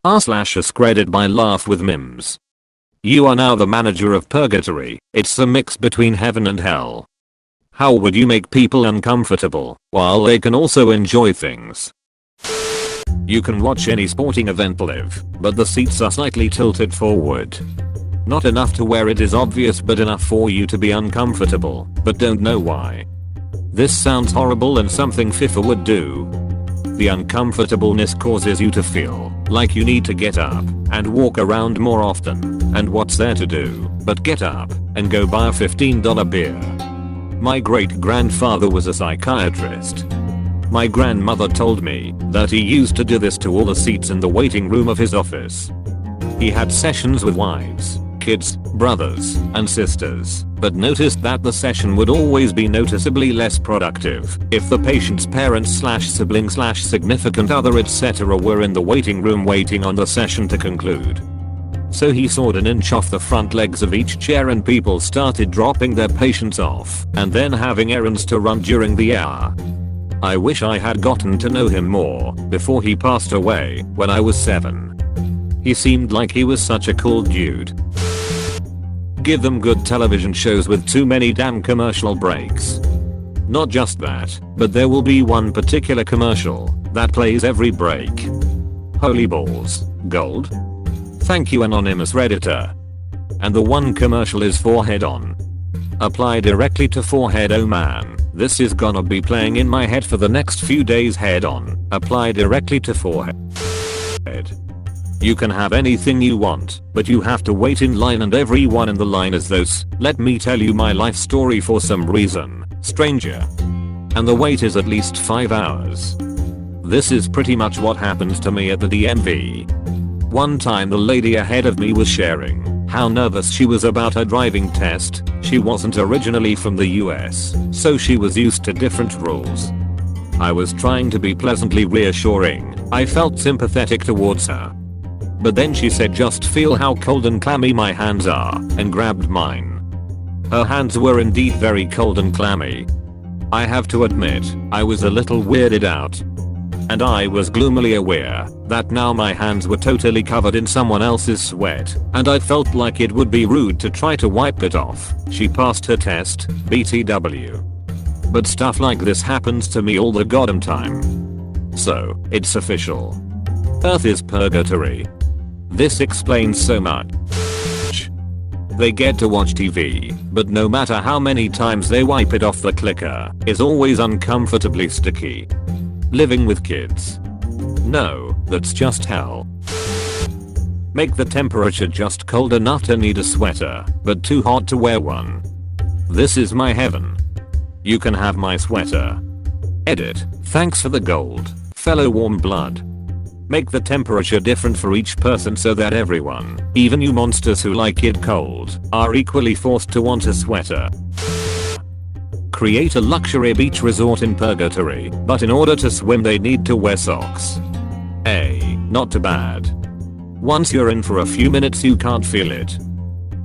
r/AskReddit by LaughWithMEmes. You are now the manager of Purgatory. It's a mix between heaven and hell. How would you make people uncomfortable while they can also enjoy things? You can watch any sporting event live, but the seats are slightly tilted forward. Not enough to where it is obvious, but enough for you to be uncomfortable, but don't know why. This sounds horrible and something FIFA would do. The uncomfortableness causes you to feel like you need to get up and walk around more often. And what's there to do but get up and go buy a $15 beer? My great grandfather was a psychiatrist. My grandmother told me that he used to do this to all the seats in the waiting room of his office. He had sessions with wives, kids, brothers, and sisters, but noticed that the session would always be noticeably less productive if the patient's parents/sibling/significant other etc. were in the waiting room waiting on the session to conclude. So he sawed an inch off the front legs of each chair and people started dropping their patients off and then having errands to run during the hour. I wish I had gotten to know him more before he passed away when I was 7. He seemed like he was such a cool dude. Give them good television shows with too many damn commercial breaks. Not just that, but there will be one particular commercial that plays every break. Holy balls, gold? Thank you, anonymous redditor. And the one commercial is forehead on. Apply directly to forehead. Oh man, this is gonna be playing in my head for the next few days. Head on, apply directly to forehead. You can have anything you want, but you have to wait in line and everyone in the line is those, let me tell you my life story for some reason, stranger. And the wait is at least 5 hours. This is pretty much what happened to me at the DMV. One time the lady ahead of me was sharing how nervous she was about her driving test. She wasn't originally from the US, so she was used to different rules. I was trying to be pleasantly reassuring. I felt sympathetic towards her. But then she said, just feel how cold and clammy my hands are, and grabbed mine. Her hands were indeed very cold and clammy. I have to admit, I was a little weirded out. And I was gloomily aware that now my hands were totally covered in someone else's sweat, and I felt like it would be rude to try to wipe it off. She passed her test, BTW. But stuff like this happens to me all the goddamn time. So, it's official. Earth is purgatory. This explains so much. They get to watch TV, but no matter how many times they wipe it off, the clicker is always uncomfortably sticky. Living with kids. No, that's just hell. Make the temperature just cold enough to need a sweater, but too hot to wear one. This is my heaven. You can have my sweater. Edit. Thanks for the gold, fellow warm blood. Make the temperature different for each person so that everyone, even you monsters who like it cold, are equally forced to want a sweater. Create a luxury beach resort in Purgatory, but in order to swim they need to wear socks. Not too bad. Once you're in for a few minutes you can't feel it.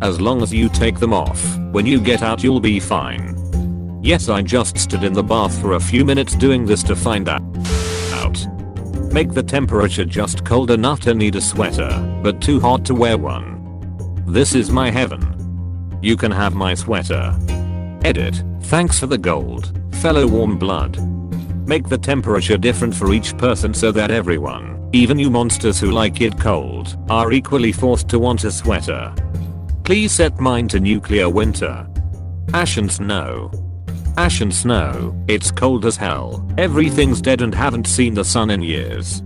As long as you take them off, when you get out you'll be fine. Yes, I just stood in the bath for a few minutes doing this to find out. Make the temperature just cold enough to need a sweater, but too hot to wear one. This is my heaven. You can have my sweater. Edit. Thanks for the gold, fellow warm blood. Make the temperature different for each person so that everyone, even you monsters who like it cold, are equally forced to want a sweater. Please set mine to nuclear winter. Ash and snow. Ash and snow, it's cold as hell, everything's dead and haven't seen the sun in years.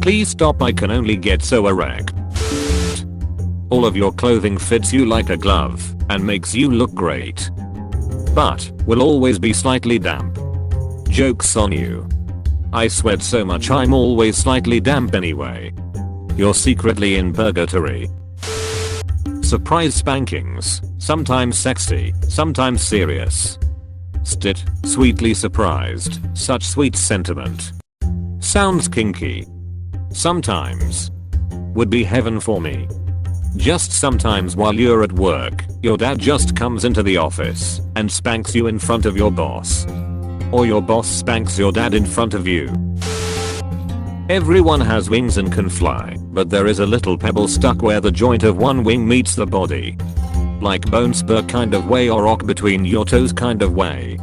Please stop, I can only get so erect. All of your clothing fits you like a glove and makes you look great. But will always be slightly damp. Joke's on you. I sweat so much I'm always slightly damp anyway. You're secretly in purgatory. Surprise spankings, sometimes sexy, sometimes serious. Stit, sweetly surprised, such sweet sentiment. Sounds kinky. Sometimes. Would be heaven for me. Just sometimes while you're at work, your dad just comes into the office and spanks you in front of your boss. Or your boss spanks your dad in front of you. Everyone has wings and can fly, but there is a little pebble stuck where the joint of one wing meets the body. Like bone spur kind of way or rock between your toes kind of way.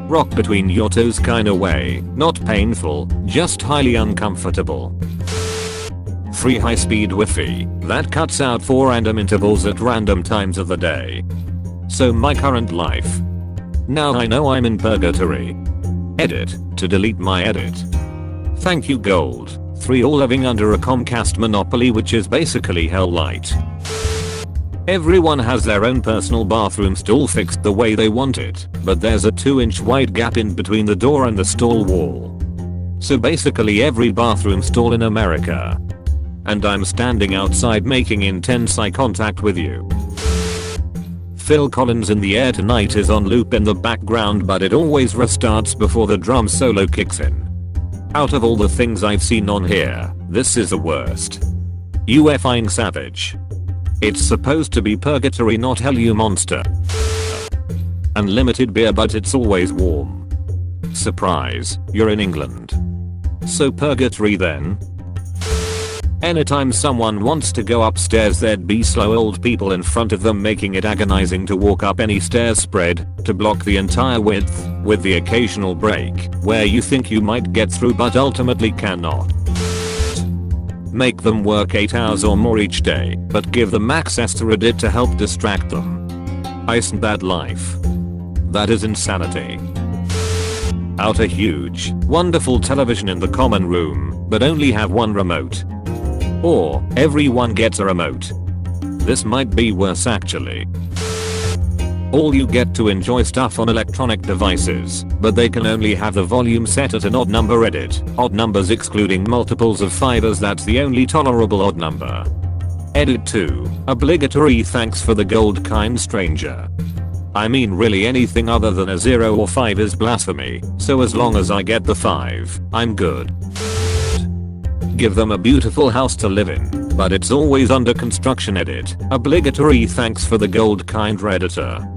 Rock between your toes kind of way, not painful, just highly uncomfortable. Free high-speed Wi-Fi that cuts out 4 random intervals at random times of the day. So my current life. Now I know I'm in purgatory. Edit to delete my edit. Thank you Gold. 3 all living under a Comcast monopoly, which is basically hell light. Everyone has their own personal bathroom stall fixed the way they want it, but there's a 2-inch wide gap in between the door and the stall wall. So basically every bathroom stall in America. And I'm standing outside making intense eye contact with you. Phil Collins in the Air Tonight is on loop in the background, but it always restarts before the drum solo kicks in. Out of all the things I've seen on here, this is the worst. You effing savage. It's supposed to be purgatory, not hell, you monster. Unlimited beer, but it's always warm. Surprise, you're in England. So purgatory then? Anytime someone wants to go upstairs, there'd be slow old people in front of them, making it agonizing to walk up any stairs spread to block the entire width, with the occasional break where you think you might get through but ultimately cannot. Make them work 8 hours or more each day, but give them access to Reddit to help distract them. Isn't that life? That is insanity. Out a huge, wonderful television in the common room, but only have one remote. Or, everyone gets a remote. This might be worse actually. All you get to enjoy stuff on electronic devices, but they can only have the volume set at an odd number. Edit, odd numbers excluding multiples of 5, as that's the only tolerable odd number. Edit 2, obligatory thanks for the gold kind stranger. I mean really anything other than a 0 or 5 is blasphemy, so as long as I get the 5, I'm good. Give them a beautiful house to live in, but it's always under construction. Edit, obligatory thanks for the gold kind redditor.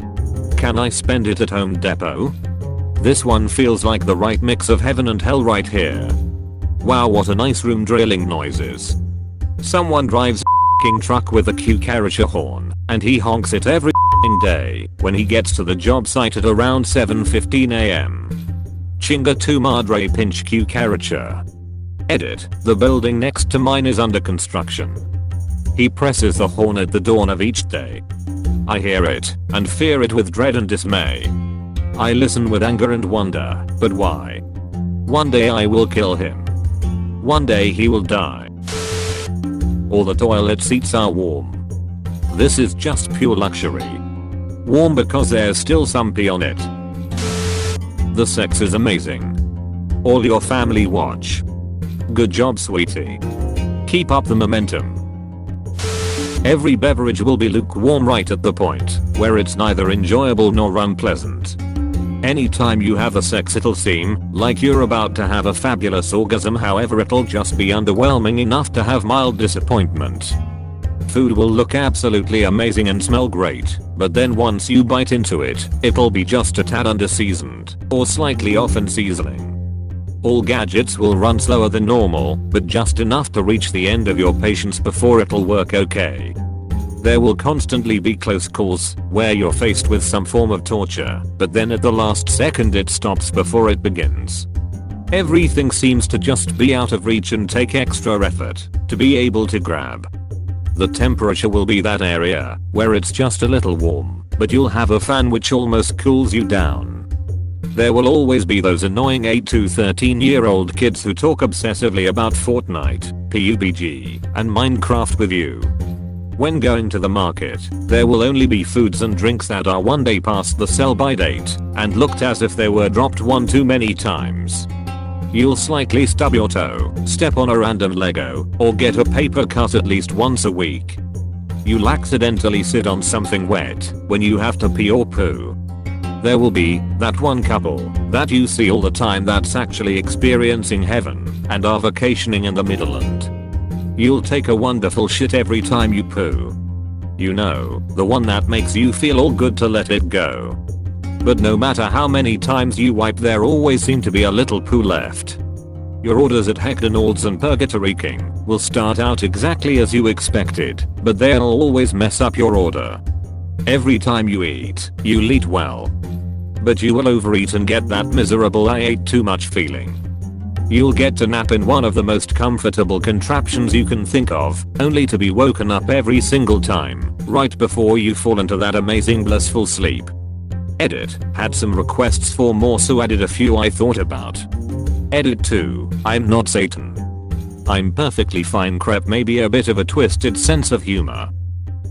Can I spend it at Home Depot? This one feels like the right mix of heaven and hell right here. Wow, what a nice room. Drilling noises. Someone drives a truck with a cucaracha horn, and he honks it every day when he gets to the job site at around 7:15 am. Chinga tu madre pinch cucaracha. Edit, the building next to mine is under construction. He presses the horn at the dawn of each day. I hear it, and fear it with dread and dismay. I listen with anger and wonder, but why? One day I will kill him. One day he will die. All the toilet seats are warm. This is just pure luxury. Warm because there's still some pee on it. The sex is amazing. All your family watch. Good job, sweetie. Keep up the momentum. Every beverage will be lukewarm right at the point where it's neither enjoyable nor unpleasant. Anytime you have a sex, it'll seem like you're about to have a fabulous orgasm, however it'll just be underwhelming enough to have mild disappointment. Food will look absolutely amazing and smell great, but then once you bite into it, it'll be just a tad underseasoned or slightly off in seasoning. All gadgets will run slower than normal, but just enough to reach the end of your patience before it'll work okay. There will constantly be close calls where you're faced with some form of torture, but then at the last second it stops before it begins. Everything seems to just be out of reach and take extra effort to be able to grab. The temperature will be that area where it's just a little warm, but you'll have a fan which almost cools you down. There will always be those annoying 8 to 13-year-old kids who talk obsessively about Fortnite, PUBG, and Minecraft with you. When going to the market, there will only be foods and drinks that are one day past the sell-by date and looked as if they were dropped one too many times. You'll slightly stub your toe, step on a random Lego, or get a paper cut at least once a week. You'll accidentally sit on something wet when you have to pee or poo. There will be that one couple that you see all the time that's actually experiencing heaven and are vacationing in the Midland. You'll take a wonderful shit every time you poo. You know, the one that makes you feel all good to let it go. But no matter how many times you wipe, there always seem to be a little poo left. Your orders at McDonald's and Purgatory King will start out exactly as you expected, but they'll always mess up your order. Every time you eat, you'll eat well, but you will overeat and get that miserable I ate too much feeling. You'll get to nap in one of the most comfortable contraptions you can think of, only to be woken up every single time, right before you fall into that amazing blissful sleep. Edit, had some requests for more, so added a few I thought about. Edit 2, I'm not Satan. I'm perfectly fine crap, maybe a bit of a twisted sense of humor.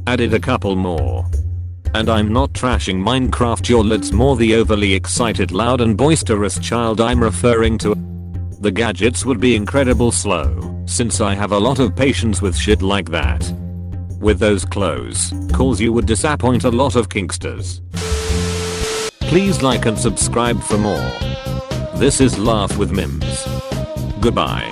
Added a couple more. And I'm not trashing Minecraft y'all, it's more the overly excited, loud and boisterous child I'm referring to. The gadgets would be incredible slow, since I have a lot of patience with shit like that. With those close calls you would disappoint a lot of kinksters. Please like and subscribe for more. This is LaughWithMEmes. Goodbye.